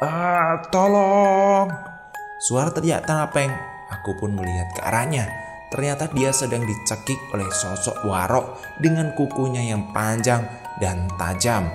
Tolong! Suara teriak Apeng. Aku pun melihat ke arahnya. Ternyata dia sedang dicekik oleh sosok Warok dengan kukunya yang panjang dan tajam.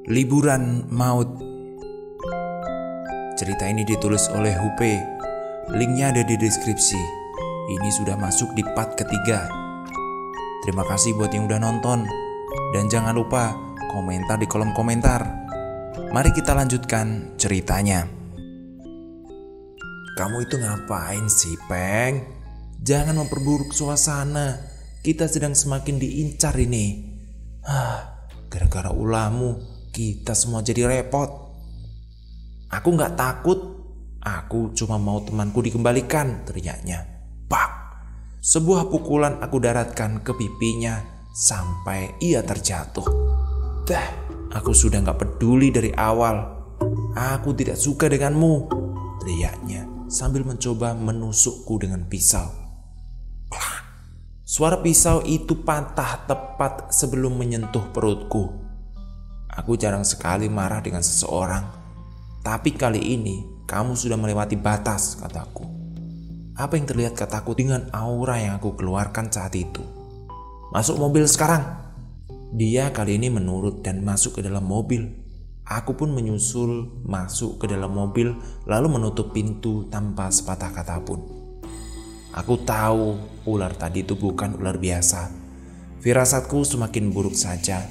Liburan Maut. Cerita ini ditulis oleh Hupe. Linknya ada di deskripsi. Ini sudah masuk di part ketiga. Terima kasih buat yang udah nonton. Dan jangan lupa komentar di kolom komentar. Mari kita lanjutkan ceritanya. Kamu itu ngapain sih, Peng? Jangan memperburuk suasana. Kita sedang semakin diincar ini. Gara-gara ulahmu kita semua jadi repot. Aku gak takut. Aku cuma mau temanku dikembalikan, teriaknya. Pak! Sebuah pukulan aku daratkan ke pipinya sampai ia terjatuh. Aku sudah gak peduli dari awal. Aku tidak suka denganmu, teriaknya sambil mencoba menusukku dengan pisau. Suara pisau itu patah tepat sebelum menyentuh perutku. Aku jarang sekali marah dengan seseorang, tapi kali ini kamu sudah melewati batas, kataku. Apa yang terlihat kataku dengan aura yang aku keluarkan saat itu. Masuk mobil sekarang. Dia kali ini menurut dan masuk ke dalam mobil. Aku pun menyusul masuk ke dalam mobil lalu menutup pintu tanpa sepatah kata pun. Aku tahu ular tadi itu bukan ular biasa. Firasatku semakin buruk saja.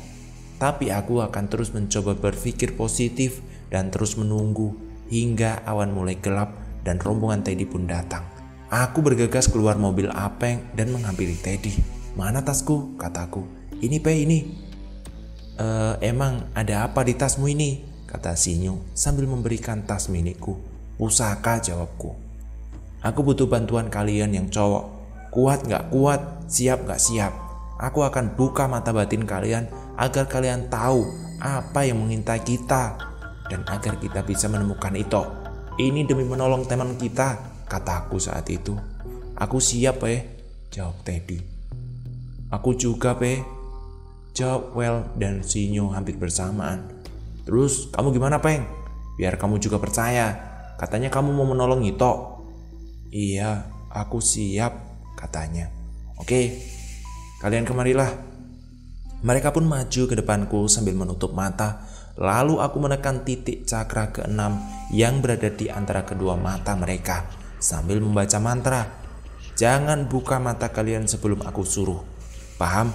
Tapi aku akan terus mencoba berpikir positif dan terus menunggu hingga awan mulai gelap dan rombongan Teddy pun datang. Aku bergegas keluar mobil Apeng dan menghampiri Teddy. Mana tasku? Kataku. Ini Pe, ini. Emang ada apa di tasmu ini? Kata Sinyo sambil memberikan tas milikku. Pusaka, jawabku. Aku butuh bantuan kalian yang cowok. Kuat gak kuat? Siap gak siap? Aku akan buka mata batin kalian agar kalian tahu apa yang mengintai kita dan agar kita bisa menemukan itu. Ini demi menolong teman kita, kataku saat itu. Aku siap, Pe, jawab Teddy. Aku juga, Pe, jawab Well dan Sinyo hampir bersamaan. Terus kamu gimana, Peng? Biar kamu juga percaya. Katanya kamu mau menolong Ito. Iya, aku siap, katanya. Oke, kalian kemarilah. Mereka pun maju ke depanku sambil menutup mata. Lalu aku menekan titik cakra ke-6 yang berada di antara kedua mata mereka sambil membaca mantra. Jangan buka mata kalian sebelum aku suruh. Paham?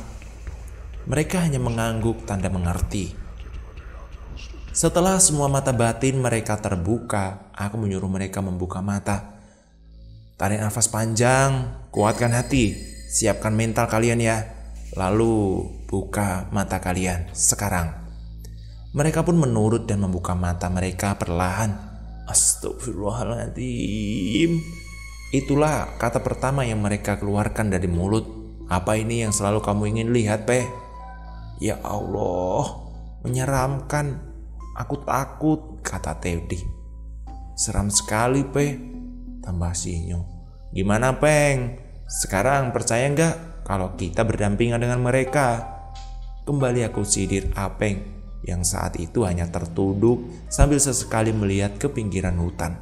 Mereka hanya mengangguk tanda mengerti. Setelah semua mata batin mereka terbuka, aku menyuruh mereka membuka mata. Tarik nafas panjang, kuatkan hati, siapkan mental kalian ya. Lalu buka mata kalian sekarang. Mereka pun menurut dan membuka mata mereka perlahan. Astagfirullahaladzim. Itulah kata pertama yang mereka keluarkan dari mulut. Apa ini yang selalu kamu ingin lihat, Pe? Ya Allah, menyeramkan. Aku takut, kata Teddy. Seram sekali, Pe, tambah Sinyo. Gimana, Peng? Sekarang percaya nggak kalau kita berdampingan dengan mereka? Kembali aku sidir Apeng yang saat itu hanya tertunduk sambil sesekali melihat ke pinggiran hutan.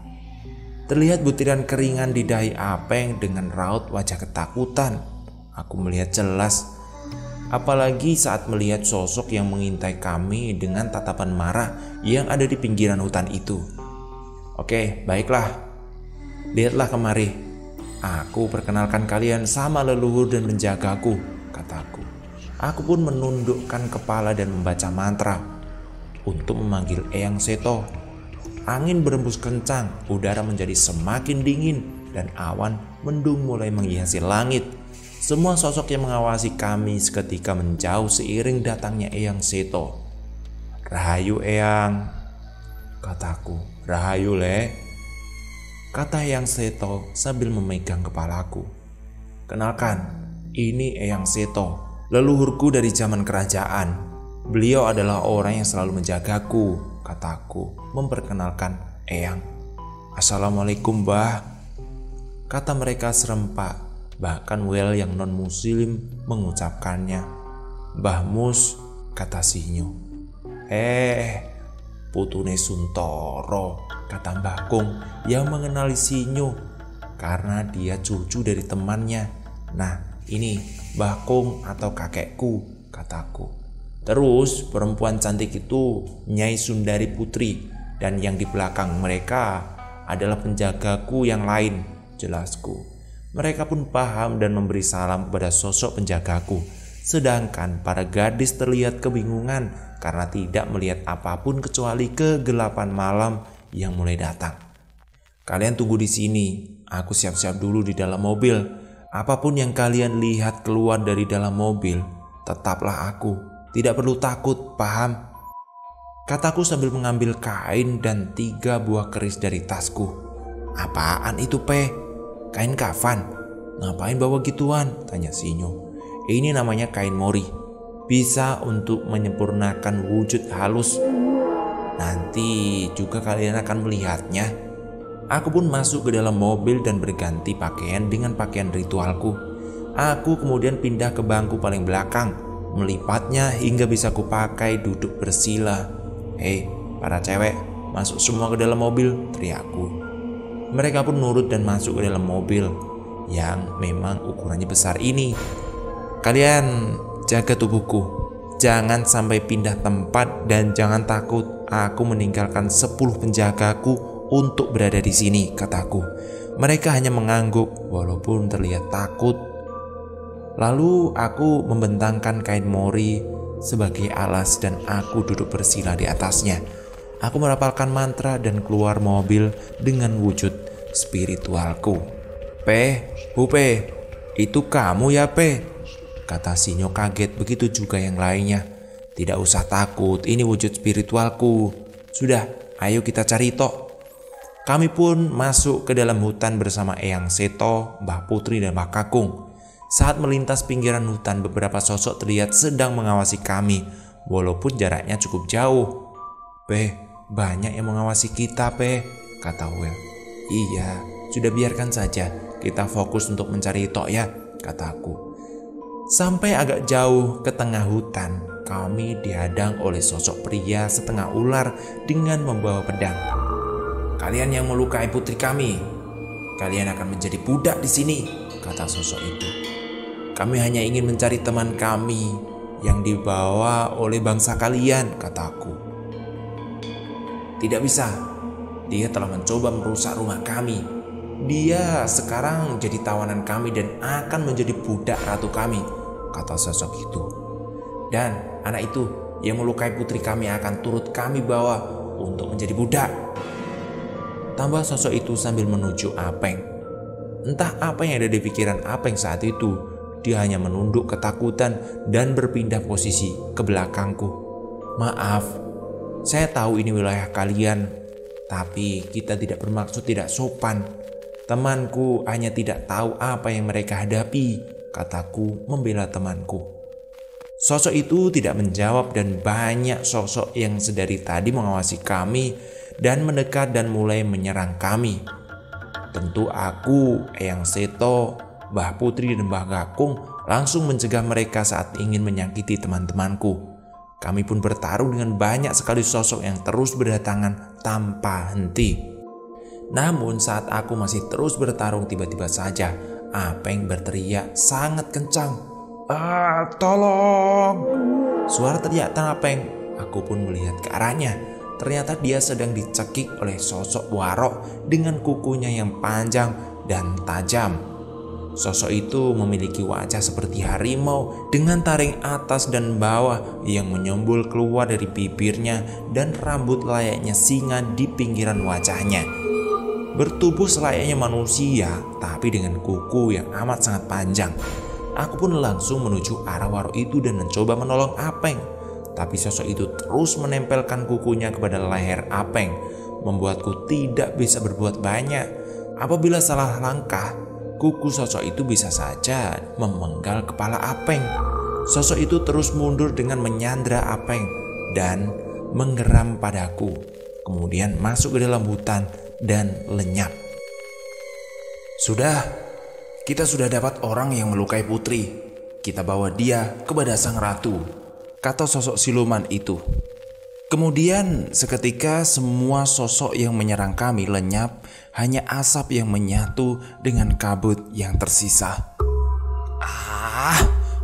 Terlihat butiran keringan di dahi Apeng dengan raut wajah ketakutan. Aku melihat jelas, apalagi saat melihat sosok yang mengintai kami dengan tatapan marah yang ada di pinggiran hutan itu. Oke, baiklah. Lihatlah kemari. Aku perkenalkan kalian sama leluhur dan penjagaku, kataku. Aku pun menundukkan kepala dan membaca mantra untuk memanggil Eyang Seto. Angin berembus kencang, udara menjadi semakin dingin, dan awan mendung mulai menghiasi langit. Semua sosok yang mengawasi kami seketika menjauh seiring datangnya Eyang Seto. Rahayu Eyang, kataku. Rahayu Le, kata Eyang Seto sambil memegang kepalaku. Kenalkan, ini Eyang Seto, leluhurku dari zaman kerajaan. Beliau adalah orang yang selalu menjagaku, kataku, memperkenalkan Eyang. Assalamualaikum, Mbah, kata mereka serempak. Bahkan Wel yang non-muslim mengucapkannya. Mbah Mus, kata Sinyo. Putune Suntoro, kata Mbah Kung yang mengenali Sinyo karena dia cucu dari temannya. Nah, ini Mbah Kung atau kakekku, kataku. Terus perempuan cantik itu Nyai Sundari Putri, dan yang di belakang mereka adalah penjagaku yang lain, jelasku. Mereka pun paham dan memberi salam kepada sosok penjagaku. Sedangkan para gadis terlihat kebingungan karena tidak melihat apapun kecuali kegelapan malam yang mulai datang. Kalian tunggu di sini, aku siap-siap dulu di dalam mobil. Apapun yang kalian lihat keluar dari dalam mobil, tetaplah aku. Tidak perlu takut, paham? Kataku sambil mengambil kain dan 3 buah keris dari tasku. Apaan itu, Pe? Kain kafan? Ngapain bawa gituan? Tanya Sinyo. Ini namanya kain mori. Bisa untuk menyempurnakan wujud halus. Nanti juga kalian akan melihatnya. Aku pun masuk ke dalam mobil dan berganti pakaian dengan pakaian ritualku. Aku kemudian pindah ke bangku paling belakang, melipatnya hingga bisa kupakai duduk bersila. Para cewek, masuk semua ke dalam mobil, teriakku. Mereka pun nurut dan masuk ke dalam mobil yang memang ukurannya besar ini. Kalian jaga tubuhku, jangan sampai pindah tempat dan jangan takut. Aku meninggalkan 10 penjagaku untuk berada di sini, kataku. Mereka hanya mengangguk walaupun terlihat takut. Lalu aku membentangkan kain mori sebagai alas dan aku duduk bersila di atasnya. Aku merapalkan mantra dan keluar mobil dengan wujud spiritualku. Hupe, itu kamu ya, Pe? Kata Sinyo kaget, begitu juga yang lainnya. Tidak usah takut, ini wujud spiritualku. Sudah, ayo kita cari tok. Kami pun masuk ke dalam hutan bersama Eyang Seto, Mbah Putri dan Mbah Kakung. Saat melintas pinggiran hutan, beberapa sosok terlihat sedang mengawasi kami, walaupun jaraknya cukup jauh. Banyak yang mengawasi kita, kata Wel. Iya, sudah biarkan saja, kita fokus untuk mencari tok ya, kataku. Sampai agak jauh ke tengah hutan, kami dihadang oleh sosok pria setengah ular dengan membawa pedang. Kalian yang melukai putri kami, kalian akan menjadi budak di sini, kata sosok itu. Kami hanya ingin mencari teman kami yang dibawa oleh bangsa kalian, kataku. Tidak bisa, dia telah mencoba merusak rumah kami. Dia sekarang jadi tawanan kami dan akan menjadi budak ratu kami, kata sosok itu. Dan anak itu yang melukai putri kami akan turut kami bawa untuk menjadi budak, tambah sosok itu sambil menuju Apeng. Entah apa yang ada di pikiran Apeng saat itu, dia hanya menunduk ketakutan dan berpindah posisi ke belakangku. Maaf, saya tahu ini wilayah kalian, tapi kita tidak bermaksud tidak sopan. Temanku hanya tidak tahu apa yang mereka hadapi, kataku membela temanku. Sosok itu tidak menjawab dan banyak sosok yang sedari tadi mengawasi kami dan mendekat dan mulai menyerang kami. Tentu aku, Eyang Seto, Mbah Putri dan Mbah Kakung langsung mencegah mereka saat ingin menyakiti teman-temanku. Kami pun bertarung dengan banyak sekali sosok yang terus berdatangan tanpa henti. Namun saat aku masih terus bertarung, tiba-tiba saja Apeng berteriak sangat kencang. Tolong! Suara teriakan Apeng. Aku pun melihat ke arahnya. Ternyata dia sedang dicekik oleh sosok Warok dengan kukunya yang panjang dan tajam. Sosok itu memiliki wajah seperti harimau dengan taring atas dan bawah yang menyembul keluar dari bibirnya dan rambut layaknya singa di pinggiran wajahnya. Bertubuh selayaknya manusia tapi dengan kuku yang amat sangat panjang. Aku pun langsung menuju arah Warok itu dan mencoba menolong Apeng. Tapi sosok itu terus menempelkan kukunya kepada leher Apeng, membuatku tidak bisa berbuat banyak. Apabila salah langkah, kuku sosok itu bisa saja memenggal kepala Apeng. Sosok itu terus mundur dengan menyandra Apeng dan menggeram padaku. Kemudian masuk ke dalam hutan dan lenyap. Sudah, kita sudah dapat orang yang melukai putri. Kita bawa dia kepada sang ratu, kata sosok siluman itu. Kemudian seketika semua sosok yang menyerang kami lenyap, hanya asap yang menyatu dengan kabut yang tersisa.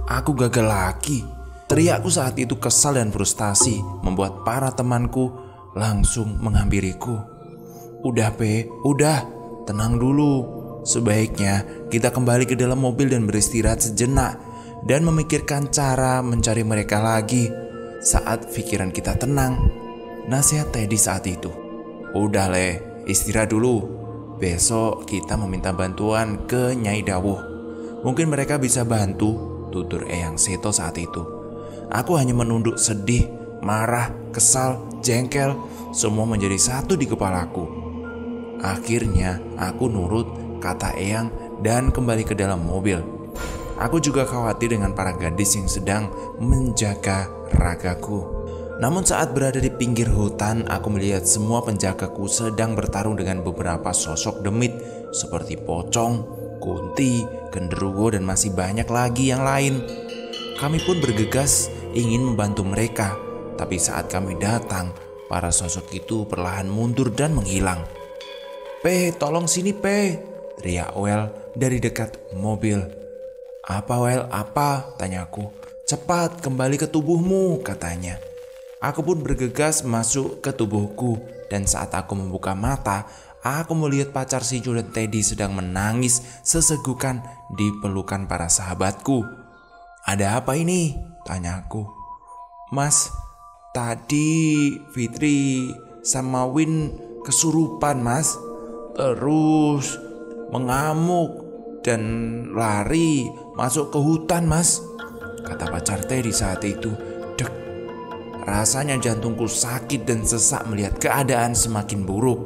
Aku gagal lagi. Teriakku saat itu kesal dan frustasi membuat para temanku langsung menghampiriku. Udah Pe, udah, tenang dulu. Sebaiknya kita kembali ke dalam mobil dan beristirahat sejenak dan memikirkan cara mencari mereka lagi saat pikiran kita tenang. Nasihat Teddy saat itu. Udah Le, istirahat dulu. Besok kita meminta bantuan ke Nyai Dawuh. Mungkin mereka bisa bantu, tutur Eyang Seto saat itu. Aku hanya menunduk sedih, marah, kesal, jengkel, semua menjadi satu di kepalaku. Akhirnya aku nurut kata Eyang dan kembali ke dalam mobil. Aku juga khawatir dengan para gadis yang sedang menjaga ragaku. Namun saat berada di pinggir hutan, aku melihat semua penjagaku sedang bertarung dengan beberapa sosok demit seperti pocong, kunti, genderuwo, dan masih banyak lagi yang lain. Kami pun bergegas ingin membantu mereka, tapi saat kami datang, para sosok itu perlahan mundur dan menghilang. Pe, tolong sini Pe, teriak Well dari dekat mobil. Apa Well, apa? Tanyaku. Cepat kembali ke tubuhmu, katanya. Aku pun bergegas masuk ke tubuhku, dan saat aku membuka mata, aku melihat pacar Sinju dan Teddy sedang menangis sesegukan di pelukan para sahabatku. Ada apa ini? Tanyaku. Mas, tadi Fitri sama Win kesurupan mas. Terus mengamuk dan lari masuk ke hutan mas, kata pacar Teddy saat itu. Dek, rasanya jantungku sakit dan sesak melihat keadaan semakin buruk.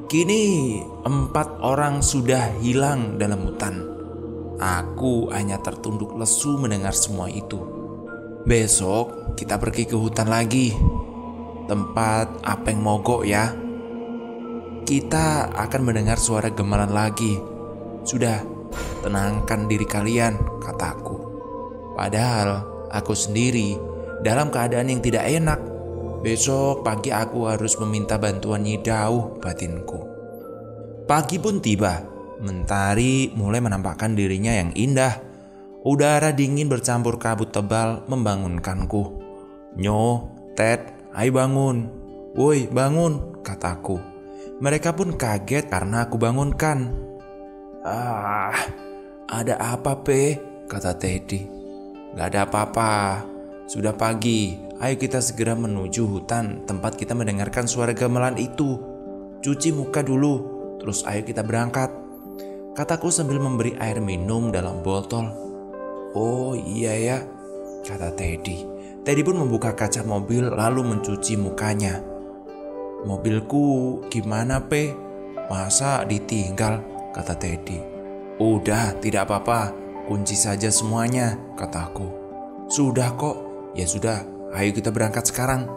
Kini 4 orang sudah hilang dalam hutan. Aku hanya tertunduk lesu mendengar semua itu. Besok kita pergi ke hutan lagi, tempat Apeng mogok ya. Kita akan mendengar suara gemelan lagi. Sudah, tenangkan diri kalian, kataku. Padahal aku sendiri dalam keadaan yang tidak enak. Besok pagi aku harus meminta bantuan Nyi Dawuh, batinku. Pagi pun tiba. Mentari mulai menampakkan dirinya yang indah. Udara dingin bercampur kabut tebal membangunkanku. Nyo, Ted, ayo bangun. Woi, bangun, kataku. Mereka pun kaget karena aku bangunkan. Ada apa Pe? Kata Teddy. Gak ada apa-apa. Sudah pagi, ayo kita segera menuju hutan tempat kita mendengarkan suara gamelan itu. Cuci muka dulu, terus ayo kita berangkat, kataku sambil memberi air minum dalam botol. Oh iya ya, kata Teddy. Teddy pun membuka kaca mobil lalu mencuci mukanya. Mobilku gimana Pe? Masa ditinggal? Kata Teddy. Udah, tidak apa-apa, kunci saja semuanya, kataku. Sudah kok. Ya sudah, ayo kita berangkat sekarang.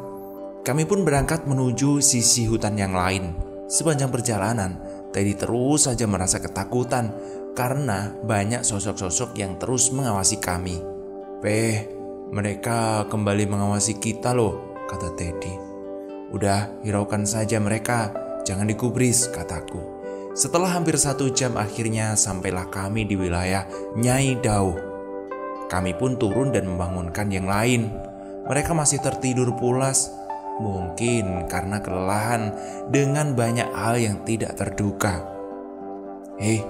Kami pun berangkat menuju sisi hutan yang lain. Sepanjang perjalanan, Teddy terus saja merasa ketakutan karena banyak sosok-sosok yang terus mengawasi kami. Pe, mereka kembali mengawasi kita loh, kata Teddy. Udah, hiraukan saja mereka, jangan digubris, kataku. Setelah hampir 1 jam akhirnya sampailah kami di wilayah Nyai Dawuh. Kami pun turun dan membangunkan yang lain. Mereka masih tertidur pulas, mungkin karena kelelahan dengan banyak hal yang tidak terduga. Hei,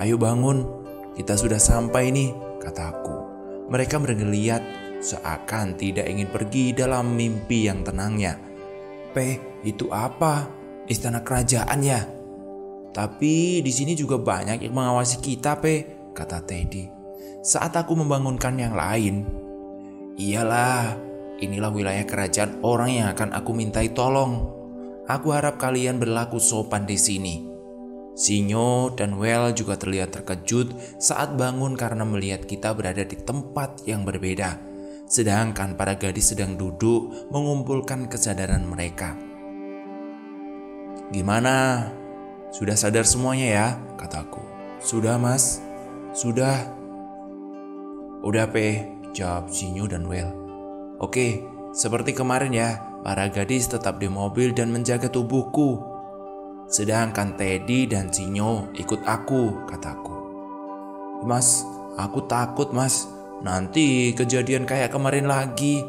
ayo bangun, kita sudah sampai nih, kataku. Mereka bergeliat seakan tidak ingin pergi dalam mimpi yang tenangnya. Pe, itu apa? Istana kerajaan ya? Tapi di sini juga banyak yang mengawasi kita, Pe, kata Teddy. Saat aku membangunkan yang lain, iyalah, inilah wilayah kerajaan orang yang akan aku mintai tolong. Aku harap kalian berlaku sopan di sini. Sinyo dan Well juga terlihat terkejut saat bangun karena melihat kita berada di tempat yang berbeda. Sedangkan para gadis sedang duduk mengumpulkan kesadaran mereka. "Gimana? Sudah sadar semuanya ya?" kataku. "Sudah mas, sudah." "Udah Pe," jawab Sinyo dan Well. "Oke, seperti kemarin ya, para gadis tetap di mobil dan menjaga tubuhku. Sedangkan Teddy dan Sinyo ikut aku," kataku. "Mas, aku takut mas, nanti kejadian kayak kemarin lagi,"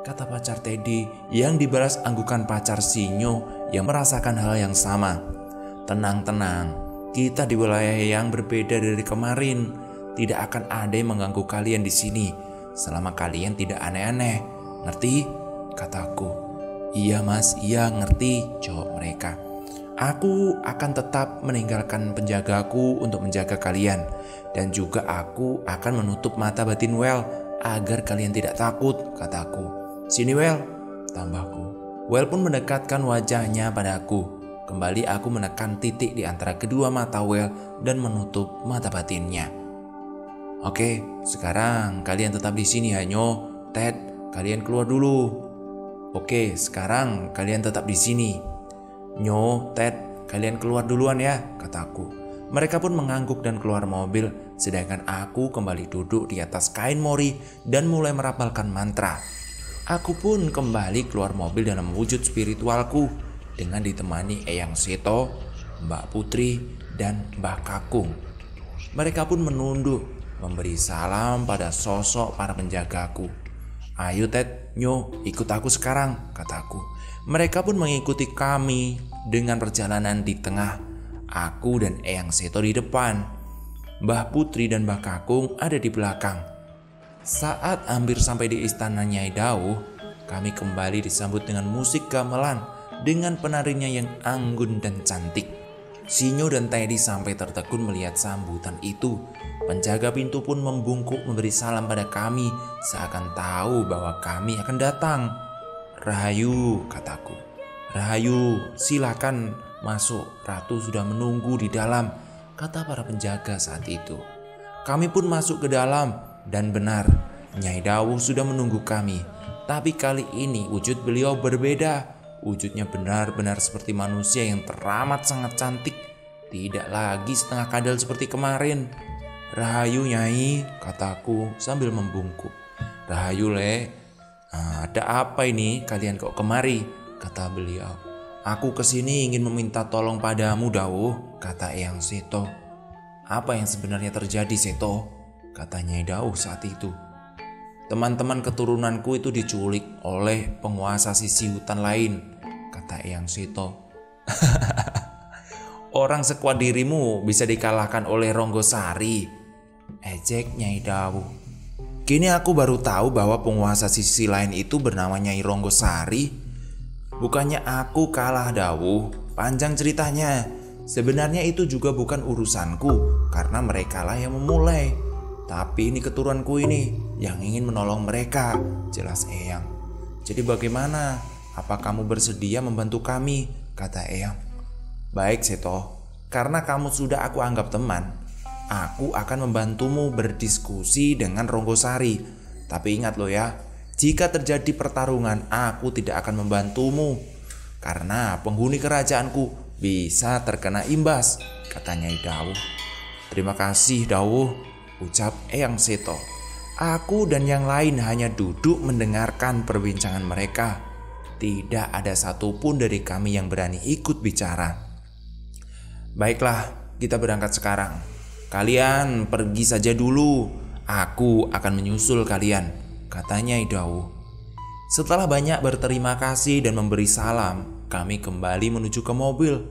kata pacar Teddy yang dibalas anggukan pacar Sinyo yang merasakan hal yang sama. "Tenang, kita di wilayah yang berbeda dari kemarin. Tidak akan ada yang mengganggu kalian di sini selama kalian tidak aneh-aneh. Ngerti?" kataku. "Iya mas, iya ngerti," jawab mereka. "Aku akan tetap meninggalkan penjagaku untuk menjaga kalian. Dan juga aku akan menutup mata batin Well agar kalian tidak takut," kataku. "Sini Well," tambahku. Well pun mendekatkan wajahnya padaku. Kembali aku menekan titik di antara kedua mata Well dan menutup mata batinnya. "Oke, sekarang kalian tetap di sini Hanyo. Ted, kalian keluar dulu." "Oke, sekarang kalian tetap di sini. Nyo, Ted, kalian keluar duluan ya," kataku. Mereka pun mengangguk dan keluar mobil, sedangkan aku kembali duduk di atas kain mori dan mulai merapalkan mantra. Aku pun kembali keluar mobil dalam wujud spiritualku dengan ditemani Eyang Seto, Mbak Putri, dan Mbah Kakung. Mereka pun menunduk, memberi salam pada sosok para penjagaku. "Ayo Ted, Nyo, ikut aku sekarang," kataku. Mereka pun mengikuti kami dengan perjalanan di tengah. Aku dan Eyang Seto di depan. Mbah Putri dan Mbah Kakung ada di belakang. Saat hampir sampai di istana Nyai Dawuh, kami kembali disambut dengan musik gamelan dengan penarinya yang anggun dan cantik. Sinyo dan Teddy sampai tertegun melihat sambutan itu. Penjaga pintu pun membungkuk memberi salam pada kami seakan tahu bahwa kami akan datang. "Rahayu," kataku. "Rahayu, silakan masuk. Ratu sudah menunggu di dalam," kata para penjaga saat itu. Kami pun masuk ke dalam dan benar, Nyai Dawuh sudah menunggu kami. Tapi kali ini wujud beliau berbeda. Wujudnya benar-benar seperti manusia yang teramat sangat cantik. Tidak lagi setengah kadal seperti kemarin. "Rahayu Nyai," kataku sambil membungkuk. "Rahayu Le, ada apa ini kalian kok kemari?" kata beliau. "Aku kesini ingin meminta tolong padamu Dawuh," kata Eyang Seto. "Apa yang sebenarnya terjadi Seto?" kata Nyai Dawuh saat itu. "Teman-teman keturunanku itu diculik oleh penguasa sisi hutan lain," kata Eyang Seto. "Orang sekuat dirimu bisa dikalahkan oleh Ronggosari," ejek Nyai Dawuh. "Kini aku baru tahu bahwa penguasa sisi lain itu bernama Nyai Ronggosari. Bukannya aku kalah Dawuh, panjang ceritanya. Sebenarnya itu juga bukan urusanku karena merekalah yang memulai. Tapi ini keturunanku ini yang ingin menolong mereka," jelas Eyang. "Jadi bagaimana? Apa kamu bersedia membantu kami?" kata Eyang. "Baik Seto, karena kamu sudah aku anggap teman, aku akan membantumu berdiskusi dengan Ronggosari. Tapi ingat lo ya, jika terjadi pertarungan aku tidak akan membantumu karena penghuni kerajaanku bisa terkena imbas," kata Nyai Dawuh. "Terima kasih Dawuh," ucap Eyang Seto. Aku dan yang lain hanya duduk mendengarkan perbincangan mereka. Tidak ada satupun dari kami yang berani ikut bicara. "Baiklah, kita berangkat sekarang. Kalian pergi saja dulu. Aku akan menyusul kalian," katanya Nyai Dawuh. Setelah banyak berterima kasih dan memberi salam, kami kembali menuju ke mobil.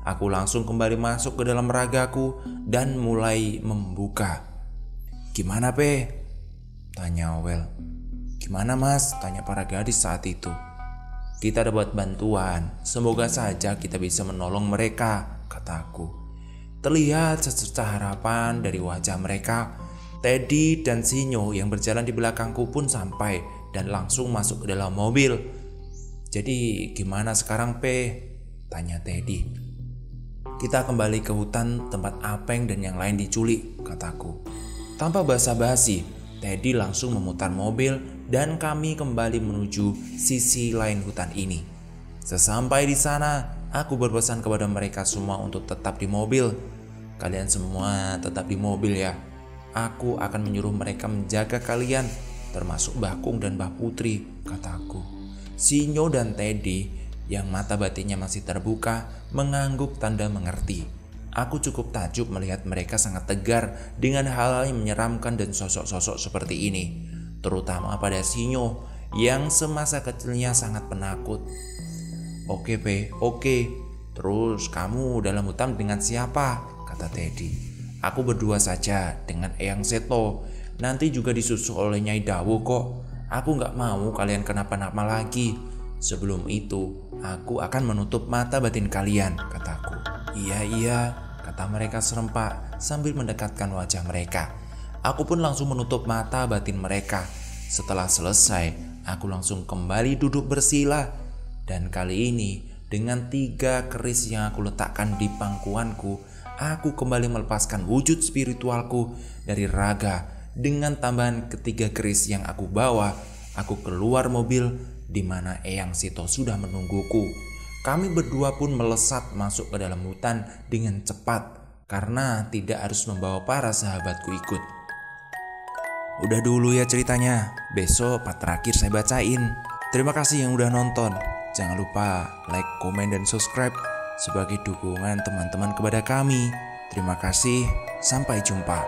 Aku langsung kembali masuk ke dalam ragaku dan mulai membuka. "Gimana Pe?" tanya Well. "Gimana Mas?" tanya para gadis saat itu. "Kita dapat bantuan, semoga saja kita bisa menolong mereka," kataku. Terlihat secercah harapan dari wajah mereka. Teddy dan Sinyo yang berjalan di belakangku pun sampai dan langsung masuk ke dalam mobil. "Jadi gimana sekarang Pe?" tanya Teddy. Kita kembali ke hutan tempat Apeng dan yang lain diculik, kataku. Tanpa basa-basi, Teddy langsung memutar mobil dan kami kembali menuju sisi lain hutan ini. Sesampai di sana, aku berpesan kepada mereka semua untuk tetap di mobil. Kalian semua tetap di mobil ya. Aku akan menyuruh mereka menjaga kalian, termasuk Mbah Kung dan Mbah Putri, kataku. Sinyo dan Teddy yang mata batinnya masih terbuka mengangguk tanda mengerti. Aku cukup takjub melihat mereka sangat tegar dengan hal-hal yang menyeramkan dan sosok-sosok seperti ini, terutama pada Sinyo yang semasa kecilnya sangat penakut. Oke Pe, oke. Terus kamu dalam hutan dengan siapa? Kata Teddy. Aku berdua saja dengan Eyang Seto. Nanti juga disusul oleh Nyai Dawo kok. Aku gak mau kalian kenapa-napa lagi. Sebelum itu, aku akan menutup mata batin kalian, kataku. Iya, kata mereka serempak sambil mendekatkan wajah mereka. Aku pun langsung menutup mata batin mereka. Setelah selesai, aku langsung kembali duduk bersila. Dan kali ini, dengan 3 keris yang aku letakkan di pangkuanku, aku kembali melepaskan wujud spiritualku dari raga. Dengan tambahan ketiga keris yang aku bawa, aku keluar mobil di mana Eyang Sito sudah menungguku. Kami berdua pun melesat masuk ke dalam hutan dengan cepat karena tidak harus membawa para sahabatku ikut. Udah dulu ya ceritanya, besok part terakhir saya bacain. Terima kasih yang udah nonton. Jangan lupa like, komen, dan subscribe sebagai dukungan teman-teman kepada kami. Terima kasih, sampai jumpa.